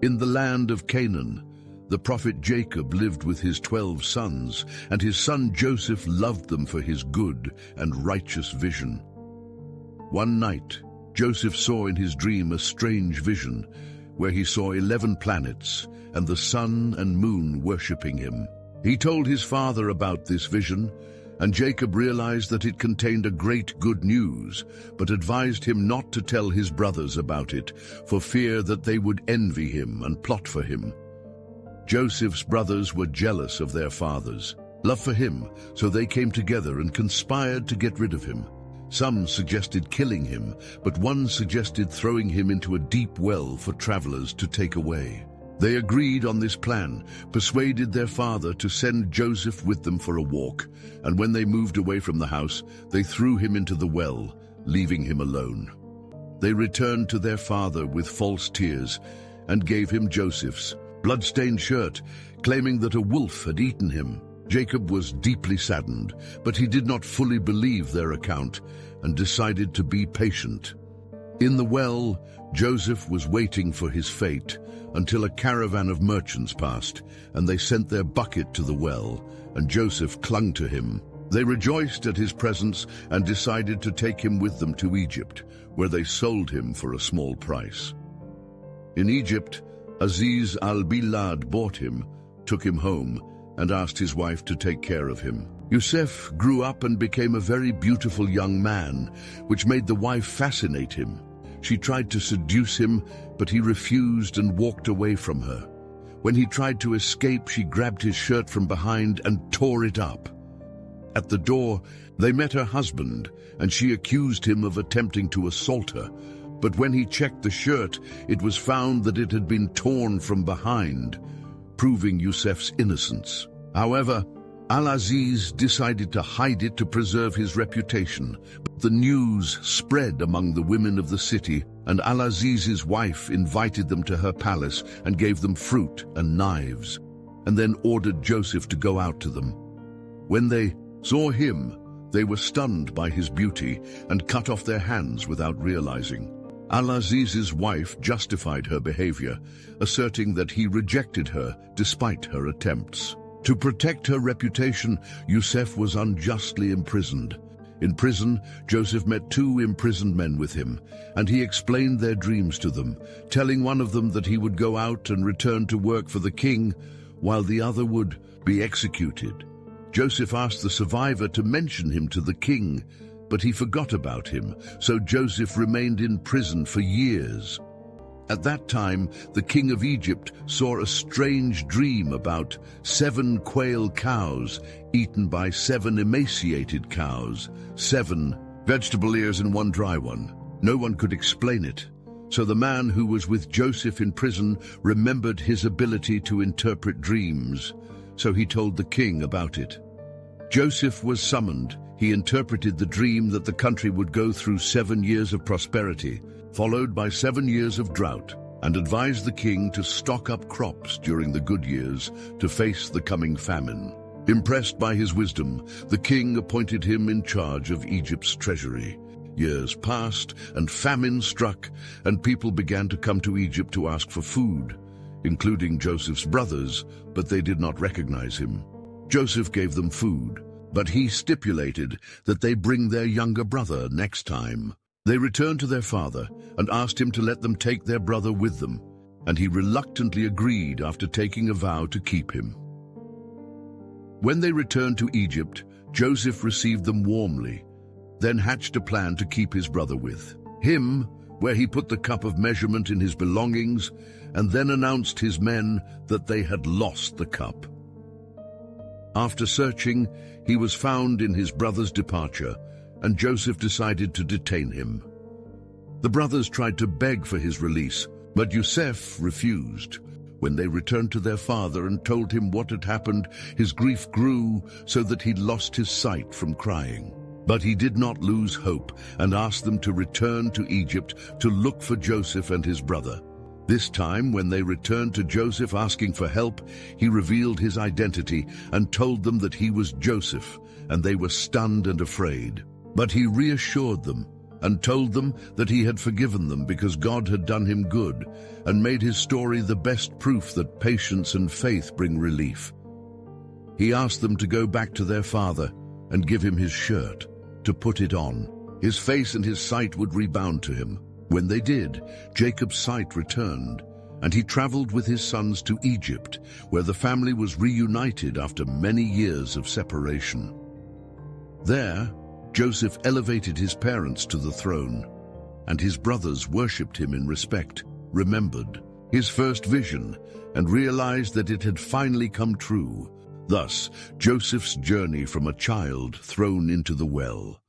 In the land of Canaan, the prophet Jacob lived with his 12 sons, and his son Joseph loved them for his good and righteous vision. One night, Joseph saw in his dream a strange vision, where he saw 11 planets and the sun and moon worshipping him. He told his father about this vision, and Jacob realized that it contained a great good news, but advised him not to tell his brothers about it, for fear that they would envy him and plot for him. Joseph's brothers were jealous of their father's love for him, so they came together and conspired to get rid of him. Some suggested killing him, but one suggested throwing him into a deep well for travelers to take away. They agreed on this plan, persuaded their father to send Joseph with them for a walk, and when they moved away from the house, they threw him into the well, leaving him alone. They returned to their father with false tears and gave him Joseph's blood-stained shirt, claiming that a wolf had eaten him. Jacob was deeply saddened, but he did not fully believe their account and decided to be patient. In the well, Joseph was waiting for his fate until a caravan of merchants passed, and they sent their bucket to the well, and Joseph clung to him. They rejoiced at his presence and decided to take him with them to Egypt, where they sold him for a small price. In Egypt, Aziz al-Bilad bought him, took him home, and asked his wife to take care of him. Yusuf grew up and became a very beautiful young man, which made the wife fascinate him. She tried to seduce him, but he refused and walked away from her. When he tried to escape, she grabbed his shirt from behind and tore it up. At the door, they met her husband, and she accused him of attempting to assault her. But when he checked the shirt, it was found that it had been torn from behind, proving Yusuf's innocence. However, Al-Aziz decided to hide it to preserve his reputation. But the news spread among the women of the city, and Al-Aziz's wife invited them to her palace and gave them fruit and knives, and then ordered Joseph to go out to them. When they saw him, they were stunned by his beauty and cut off their hands without realizing. Al-Aziz's wife justified her behavior, asserting that he rejected her despite her attempts. To protect her reputation, Yusuf was unjustly imprisoned. In prison, Joseph met 2 imprisoned men with him, and he explained their dreams to them, telling one of them that he would go out and return to work for the king, while the other would be executed. Joseph asked the survivor to mention him to the king, but he forgot about him, so Joseph remained in prison for years. At that time, the king of Egypt saw a strange dream about 7 quail cows eaten by 7 emaciated cows, 7 vegetable ears and 1 dry one. No one could explain it. So the man who was with Joseph in prison remembered his ability to interpret dreams, so he told the king about it. Joseph was summoned. He interpreted the dream that the country would go through 7 years of prosperity, followed by 7 years of drought, and advised the king to stock up crops during the good years to face the coming famine. Impressed by his wisdom, the king appointed him in charge of Egypt's treasury. Years passed, and famine struck, and people began to come to Egypt to ask for food, including Joseph's brothers, but they did not recognize him. Joseph gave them food, but he stipulated that they bring their younger brother next time. They returned to their father and asked him to let them take their brother with them, and he reluctantly agreed after taking a vow to keep him. When they returned to Egypt, Joseph received them warmly, then hatched a plan to keep his brother with him, where he put the cup of measurement in his belongings, and then announced his men that they had lost the cup. After searching, he was found in his brother's departure, and Joseph decided to detain him. The brothers tried to beg for his release, but Yusuf refused. When they returned to their father and told him what had happened, his grief grew so that he lost his sight from crying. But he did not lose hope and asked them to return to Egypt to look for Joseph and his brother. This time, when they returned to Joseph asking for help, he revealed his identity and told them that he was Joseph, and they were stunned and afraid. But he reassured them and told them that he had forgiven them because God had done him good and made his story the best proof that patience and faith bring relief. He asked them to go back to their father and give him his shirt, to put it on. His face and his sight would rebound to him. When they did, Jacob's sight returned, and he traveled with his sons to Egypt, where the family was reunited after many years of separation. There, Joseph elevated his parents to the throne, and his brothers worshipped him in respect, remembered his first vision, and realized that it had finally come true. Thus, Joseph's journey from a child thrown into the well